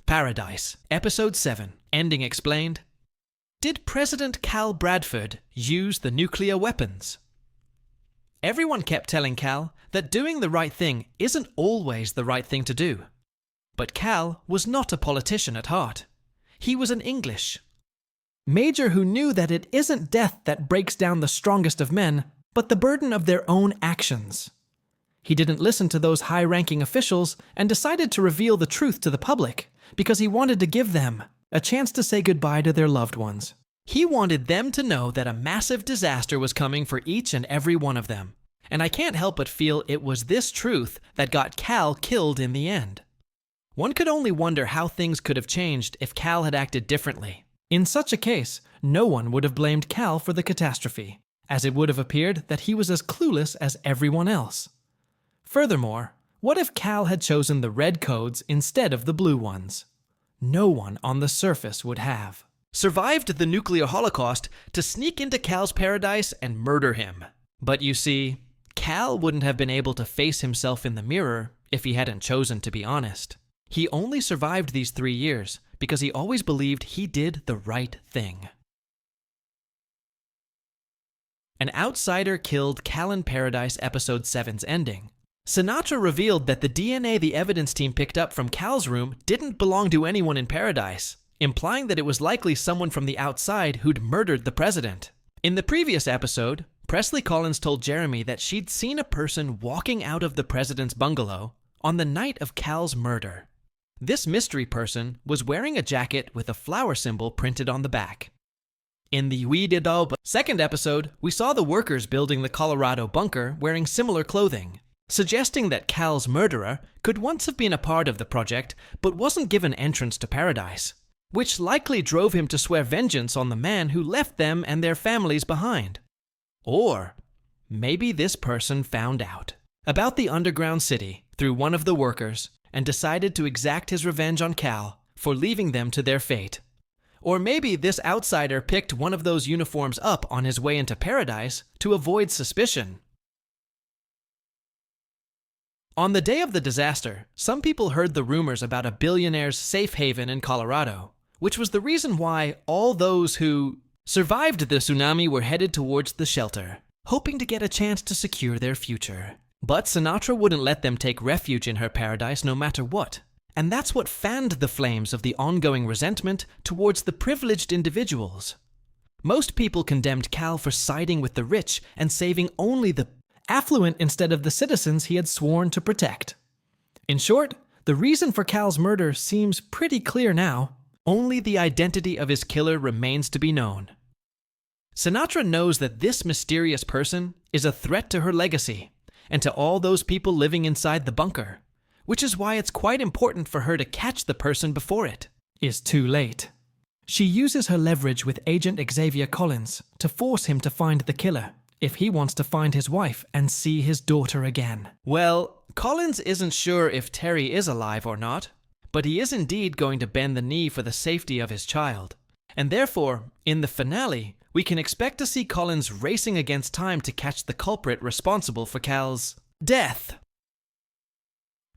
Paradise, Episode 7, Ending Explained. Did President Cal Bradford use the nuclear weapons? Everyone kept telling Cal that doing the right thing isn't always the right thing to do. But Cal was not a politician at heart. He was an English major who knew that it isn't death that breaks down the strongest of men, but the burden of their own actions. He didn't listen to those high-ranking officials and decided to reveal the truth to the public because he wanted to give them a chance to say goodbye to their loved ones. He wanted them to know that a massive disaster was coming for each and every one of them. And I can't help but feel it was this truth that got Cal killed in the end. One could only wonder how things could have changed if Cal had acted differently. In such a case, no one would have blamed Cal for the catastrophe, as it would have appeared that he was as clueless as everyone else. Furthermore, what if Cal had chosen the red codes instead of the blue ones? No one on the surface would have survived the nuclear holocaust to sneak into Cal's paradise and murder him. But you see, Cal wouldn't have been able to face himself in the mirror if he hadn't chosen to be honest. He only survived these 3 years because he always believed he did the right thing. An outsider killed Cal in Paradise Episode 7's ending. Sinatra revealed that the DNA the evidence team picked up from Cal's room didn't belong to anyone in Paradise, implying that it was likely someone from the outside who'd murdered the president. In the previous episode, Presley Collins told Jeremy that she'd seen a person walking out of the president's bungalow on the night of Cal's murder. This mystery person was wearing a jacket with a flower symbol printed on the back. In the We Did All second episode, we saw the workers building the Colorado bunker wearing similar clothing, suggesting that Cal's murderer could once have been a part of the project but wasn't given entrance to Paradise, which likely drove him to swear vengeance on the man who left them and their families behind. Or maybe this person found out about the underground city through one of the workers and decided to exact his revenge on Cal for leaving them to their fate. Or maybe this outsider picked one of those uniforms up on his way into Paradise to avoid suspicion. On the day of the disaster, some people heard the rumors about a billionaire's safe haven in Colorado, which was the reason why all those who survived the tsunami were headed towards the shelter, hoping to get a chance to secure their future. But Sinatra wouldn't let them take refuge in her paradise no matter what. And that's what fanned the flames of the ongoing resentment towards the privileged individuals. Most people condemned Cal for siding with the rich and saving only the affluent instead of the citizens he had sworn to protect. In short, the reason for Cal's murder seems pretty clear now. Only the identity of his killer remains to be known. Sinatra knows that this mysterious person is a threat to her legacy and to all those people living inside the bunker, which is why it's quite important for her to catch the person before it is too late. She uses her leverage with Agent Xavier Collins to force him to find the killer if he wants to find his wife and see his daughter again. Well, Collins isn't sure if Terry is alive or not, but he is indeed going to bend the knee for the safety of his child. And therefore, in the finale, we can expect to see Collins racing against time to catch the culprit responsible for Cal's death.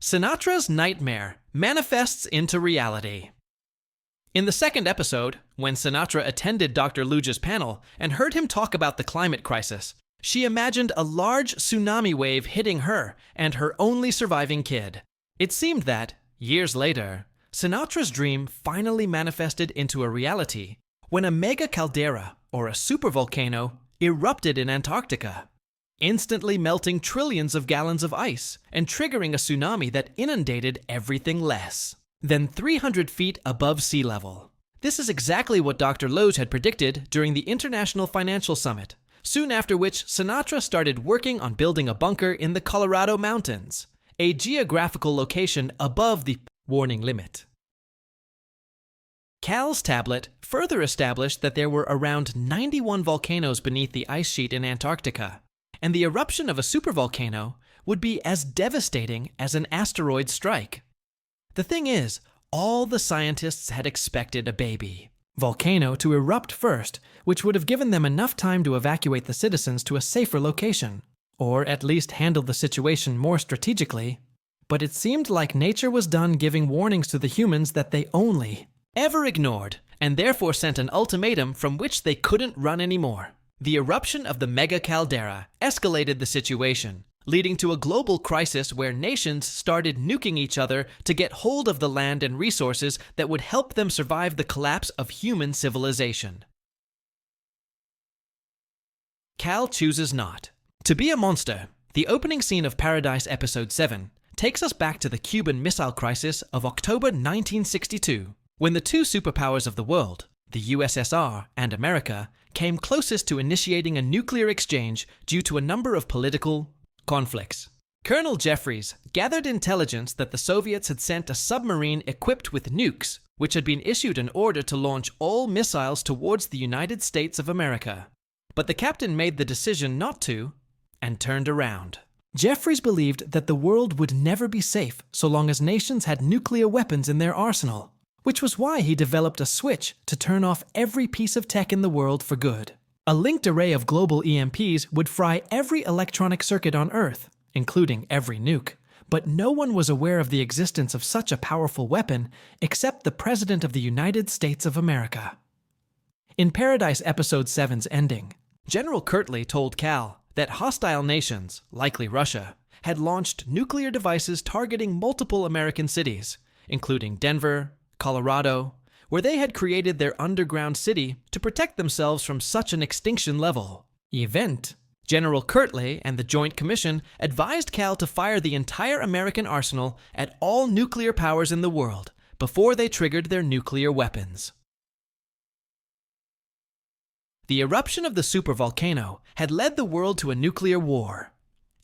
Sinatra's nightmare manifests into reality. In the second episode, when Sinatra attended Dr. Luja's panel and heard him talk about the climate crisis, she imagined a large tsunami wave hitting her and her only surviving kid. It seemed that, years later, Sinatra's dream finally manifested into a reality when a mega caldera, or a supervolcano, erupted in Antarctica, instantly melting trillions of gallons of ice and triggering a tsunami that inundated everything less than 300 feet above sea level. This is exactly what Dr. Loge had predicted during the International Financial Summit, soon after which Sinatra started working on building a bunker in the Colorado Mountains, a geographical location above the warning limit. Cal's tablet further established that there were around 91 volcanoes beneath the ice sheet in Antarctica, and the eruption of a supervolcano would be as devastating as an asteroid strike. The thing is, all the scientists had expected a baby volcano to erupt first, which would have given them enough time to evacuate the citizens to a safer location, or at least handle the situation more strategically. But it seemed like nature was done giving warnings to the humans that they only ever ignored, and therefore sent an ultimatum from which they couldn't run anymore. The eruption of the mega caldera escalated the situation, leading to a global crisis where nations started nuking each other to get hold of the land and resources that would help them survive the collapse of human civilization. Cal chooses not to be a monster. The opening scene of Paradise Episode 7 takes us back to the Cuban Missile Crisis of October 1962, when the two superpowers of the world, the USSR and America, came closest to initiating a nuclear exchange due to a number of political conflicts. Colonel Jeffries gathered intelligence that the Soviets had sent a submarine equipped with nukes, which had been issued an order to launch all missiles towards the United States of America. But the captain made the decision not to, and turned around. Jeffries believed that the world would never be safe so long as nations had nuclear weapons in their arsenal, which was why he developed a switch to turn off every piece of tech in the world for good. A linked array of global EMPs would fry every electronic circuit on Earth, including every nuke, but no one was aware of the existence of such a powerful weapon except the President of the United States of America. In Paradise Episode 7's ending, General Kirtley told Cal that hostile nations, likely Russia, had launched nuclear devices targeting multiple American cities, including Denver, Colorado, where they had created their underground city to protect themselves from such an extinction level event. General Kirtley and the Joint Commission advised Cal to fire the entire American arsenal at all nuclear powers in the world before they triggered their nuclear weapons. The eruption of the supervolcano had led the world to a nuclear war,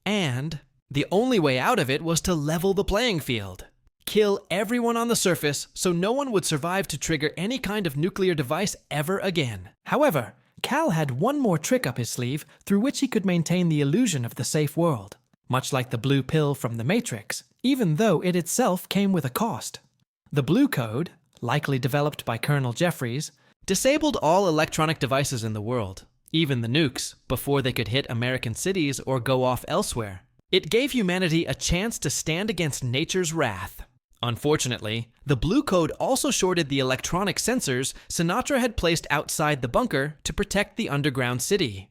and the only way out of it was to level the playing field. Kill everyone on the surface so no one would survive to trigger any kind of nuclear device ever again. However, Cal had one more trick up his sleeve through which he could maintain the illusion of the safe world, much like the blue pill from the Matrix, even though it itself came with a cost. The Blue Code, likely developed by Colonel Jeffries, disabled all electronic devices in the world, even the nukes, before they could hit American cities or go off elsewhere. It gave humanity a chance to stand against nature's wrath. Unfortunately, the Blue Code also shorted the electronic sensors Sinatra had placed outside the bunker to protect the underground city.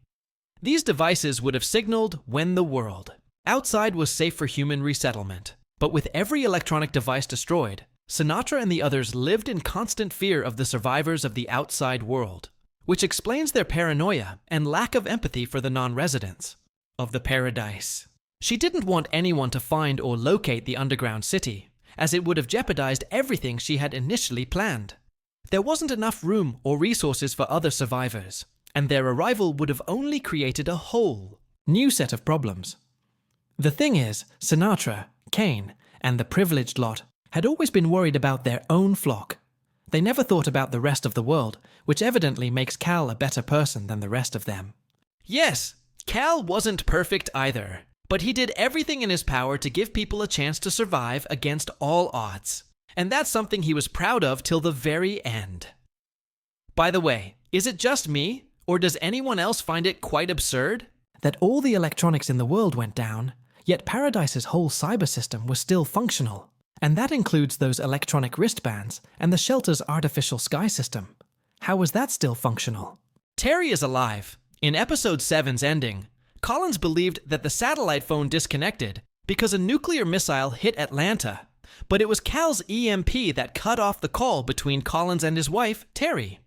These devices would have signaled when the world outside was safe for human resettlement. But with every electronic device destroyed, Sinatra and the others lived in constant fear of the survivors of the outside world, which explains their paranoia and lack of empathy for the non-residents of the paradise. She didn't want anyone to find or locate the underground city, as it would have jeopardized everything she had initially planned. There wasn't enough room or resources for other survivors, and their arrival would have only created a whole new set of problems. The thing is, Sinatra, Kane, and the privileged lot had always been worried about their own flock. They never thought about the rest of the world, which evidently makes Cal a better person than the rest of them. Yes, Cal wasn't perfect either, but he did everything in his power to give people a chance to survive against all odds. And that's something he was proud of till the very end. By the way, is it just me, or does anyone else find it quite absurd that all the electronics in the world went down, yet Paradise's whole cyber system was still functional? And that includes those electronic wristbands and the shelter's artificial sky system. How was that still functional? Terry is alive. In Episode 7's ending, Collins believed that the satellite phone disconnected because a nuclear missile hit Atlanta, but it was Cal's EMP that cut off the call between Collins and his wife, Terry.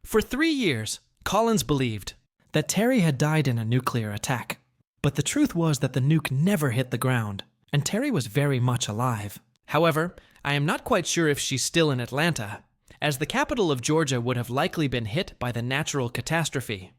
For 3 years, Collins believed that Terry had died in a nuclear attack, but the truth was that the nuke never hit the ground, and Terry was very much alive. However, I am not quite sure if she's still in Atlanta, as the capital of Georgia would have likely been hit by the natural catastrophe.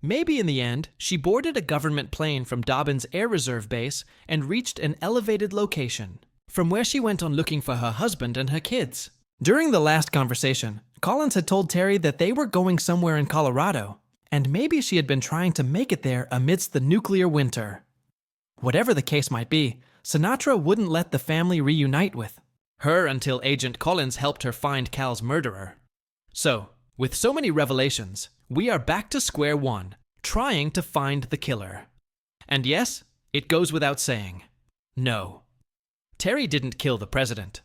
Maybe in the end, she boarded a government plane from Dobbins Air Reserve Base and reached an elevated location, from where she went on looking for her husband and her kids. During the last conversation, Collins had told Terry that they were going somewhere in Colorado, and maybe she had been trying to make it there amidst the nuclear winter. Whatever the case might be, Sinatra wouldn't let the family reunite with her until Agent Collins helped her find Cal's murderer. So, with so many revelations, we are back to square one, trying to find the killer. And yes, it goes without saying, no. Terry didn't kill the president.